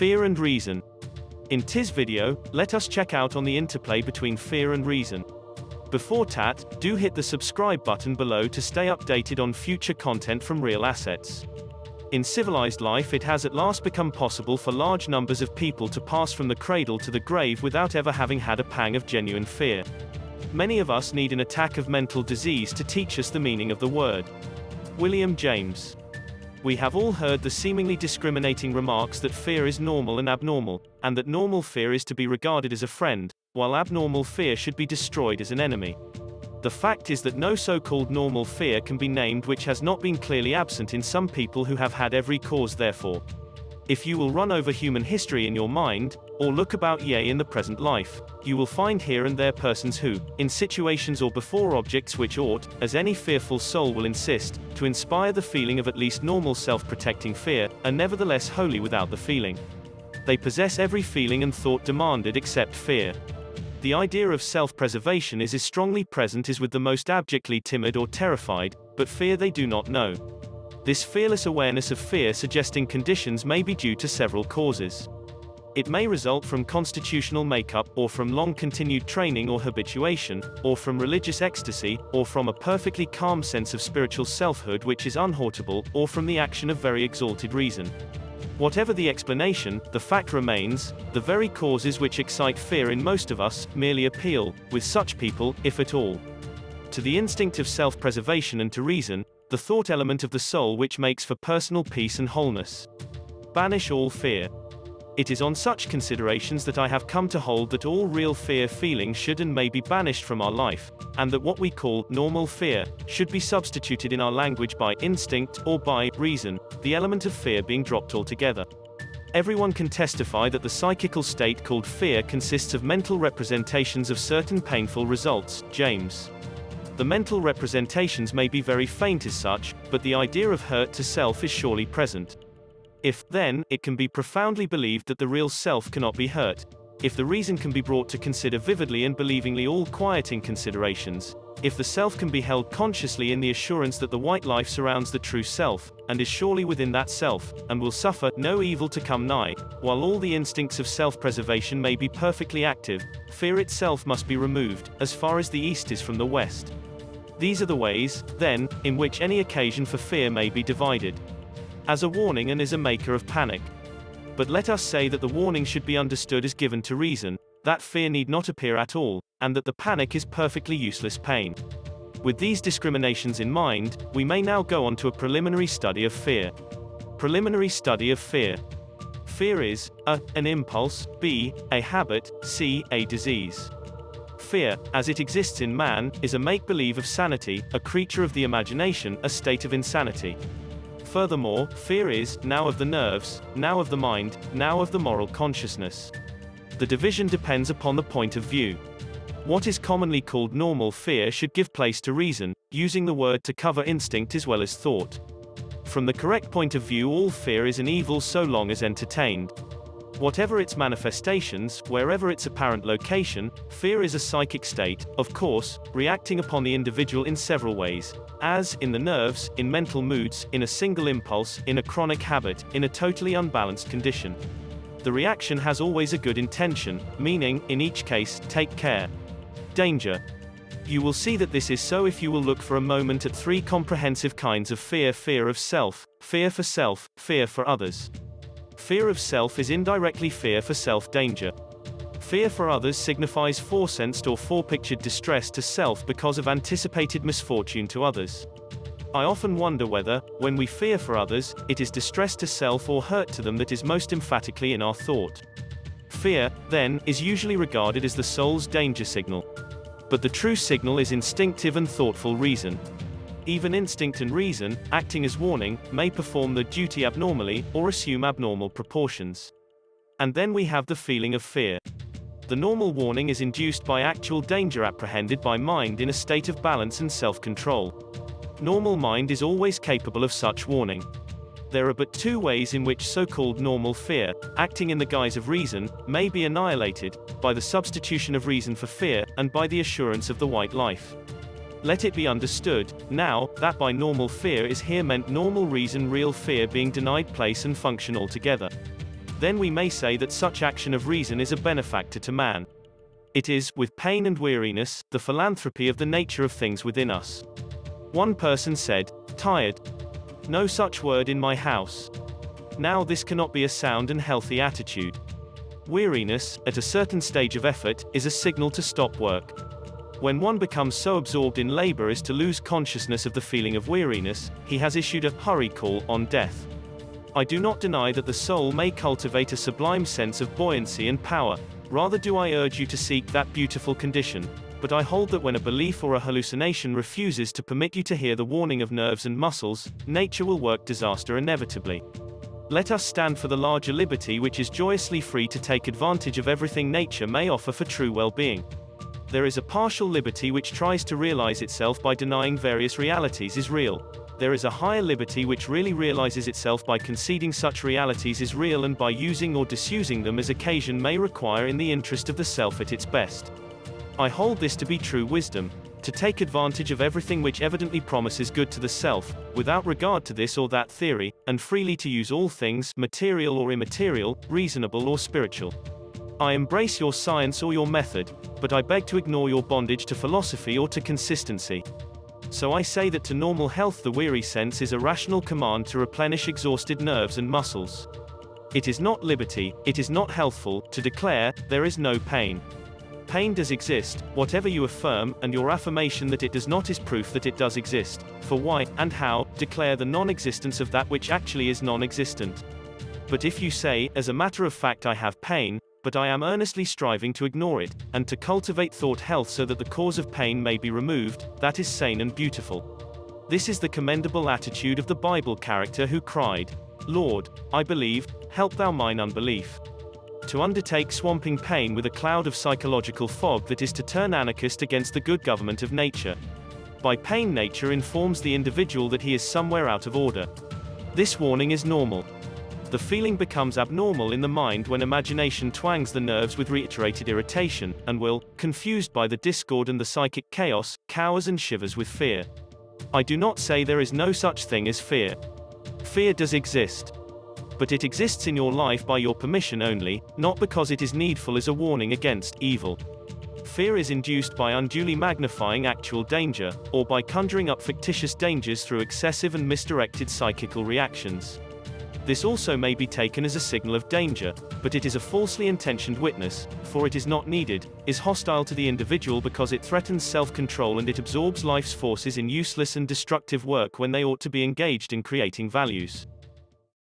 Fear and reason. In this video, let us check out on the interplay between fear and reason. Before that, do hit the subscribe button below to stay updated on future content from Real Assets. In civilized life, it has at last become possible for large numbers of people to pass from the cradle to the grave without ever having had a pang of genuine fear. Many of us need an attack of mental disease to teach us the meaning of the word. William James. We have all heard the seemingly discriminating remarks that fear is normal and abnormal, and that normal fear is to be regarded as a friend, while abnormal fear should be destroyed as an enemy. The fact is that no so-called normal fear can be named which has not been clearly absent in some people who have had every cause therefore. If you will run over human history in your mind, or look about in the present life, you will find here and there persons who, in situations or before objects which ought, as any fearful soul will insist, to inspire the feeling of at least normal self-protecting fear, are nevertheless wholly without the feeling. They possess every feeling and thought demanded except fear. The idea of self-preservation is as strongly present as with the most abjectly timid or terrified, but fear they do not know. This fearless awareness of fear suggesting conditions may be due to several causes. It may result from constitutional makeup, or from long-continued training or habituation, or from religious ecstasy, or from a perfectly calm sense of spiritual selfhood which is unhaunted, or from the action of very exalted reason. Whatever the explanation, the fact remains, the very causes which excite fear in most of us, merely appeal, with such people, if at all, to the instinct of self-preservation and to reason, the thought element of the soul which makes for personal peace and wholeness. Banish all fear. It is on such considerations that I have come to hold that all real fear feeling should and may be banished from our life, and that what we call normal fear should be substituted in our language by instinct or by reason, the element of fear being dropped altogether. Everyone can testify that the psychical state called fear consists of mental representations of certain painful results. James. The mental representations may be very faint as such, but the idea of hurt to self is surely present. If, then, it can be profoundly believed that the real self cannot be hurt, if the reason can be brought to consider vividly and believingly all quieting considerations, if the self can be held consciously in the assurance that the white life surrounds the true self, and is surely within that self, and will suffer no evil to come nigh, while all the instincts of self-preservation may be perfectly active, fear itself must be removed, as far as the east is from the west. These are the ways, then, in which any occasion for fear may be divided. As a warning and as a maker of panic. But let us say that the warning should be understood as given to reason, that fear need not appear at all, and that the panic is perfectly useless pain. With these discriminations in mind, we may now go on to a preliminary study of fear. Preliminary study of fear. Fear is a. An impulse, b. A habit, c. A disease. Fear, as it exists in man, is a make-believe of sanity, a creature of the imagination, a state of insanity. Furthermore, fear is, now of the nerves, now of the mind, now of the moral consciousness. The division depends upon the point of view. What is commonly called normal fear should give place to reason, using the word to cover instinct as well as thought. From the correct point of view, all fear is an evil so long as entertained. Whatever its manifestations, wherever its apparent location, fear is a psychic state, of course, reacting upon the individual in several ways, as, in the nerves, in mental moods, in a single impulse, in a chronic habit, in a totally unbalanced condition. The reaction has always a good intention, meaning, in each case, take care. Danger. You will see that this is so if you will look for a moment at three comprehensive kinds of fear: fear of self, fear for self, fear for others. Fear of self is indirectly fear for self-danger. Fear for others signifies foresensed or forepictured distress to self because of anticipated misfortune to others. I often wonder whether, when we fear for others, it is distress to self or hurt to them that is most emphatically in our thought. Fear, then, is usually regarded as the soul's danger signal. But the true signal is instinctive and thoughtful reason. Even instinct and reason, acting as warning, may perform their duty abnormally, or assume abnormal proportions. And then we have the feeling of fear. The normal warning is induced by actual danger apprehended by mind in a state of balance and self-control. Normal mind is always capable of such warning. There are but two ways in which so-called normal fear, acting in the guise of reason, may be annihilated, by the substitution of reason for fear, and by the assurance of the white life. Let it be understood, now, that by normal fear is here meant normal reason, real fear being denied place and function altogether. then we may say that such action of reason is a benefactor to man. It is, with pain and weariness, the philanthropy of the nature of things within us. One person said, "Tired? No such word in my house." Now this cannot be a sound and healthy attitude. Weariness, at a certain stage of effort, is a signal to stop work. When one becomes so absorbed in labor as to lose consciousness of the feeling of weariness, he has issued a hurry call on death. I do not deny that the soul may cultivate a sublime sense of buoyancy and power. Rather do I urge you to seek that beautiful condition. But I hold that when a belief or a hallucination refuses to permit you to hear the warning of nerves and muscles, nature will work disaster inevitably. Let us stand for the larger liberty which is joyously free to take advantage of everything nature may offer for true well-being. There is a partial liberty which tries to realize itself by denying various realities is real. There is a higher liberty which really realizes itself by conceding such realities is real and by using or disusing them as occasion may require in the interest of the self at its best. I hold this to be true wisdom, to take advantage of everything which evidently promises good to the self, without regard to this or that theory, and freely to use all things, material or immaterial, reasonable or spiritual. I embrace your science or your method, but I beg to ignore your bondage to philosophy or to consistency. So I say that to normal health the weary sense is a rational command to replenish exhausted nerves and muscles. It is not liberty, it is not healthful, to declare, there is no pain. Pain does exist, whatever you affirm, and your affirmation that it does not is proof that it does exist. For why, and how, declare the non-existence of that which actually is non-existent. But if you say, as a matter of fact I have pain, but I am earnestly striving to ignore it, and to cultivate thought health so that the cause of pain may be removed, that is sane and beautiful. This is the commendable attitude of the Bible character who cried, "Lord, I believe, help thou mine unbelief." To undertake swamping pain with a cloud of psychological fog that is to turn anarchist against the good government of nature. By pain nature informs the individual that he is somewhere out of order. This warning is normal. The feeling becomes abnormal in the mind when imagination twangs the nerves with reiterated irritation, and will, confused by the discord and the psychic chaos, cowers and shivers with fear. I do not say there is no such thing as fear. Fear does exist. But it exists in your life by your permission only, not because it is needful as a warning against evil. Fear is induced by unduly magnifying actual danger, or by conjuring up fictitious dangers through excessive and misdirected psychical reactions. This also may be taken as a signal of danger, but it is a falsely intentioned witness, for it is not needed, is hostile to the individual because it threatens self-control and it absorbs life's forces in useless and destructive work when they ought to be engaged in creating values.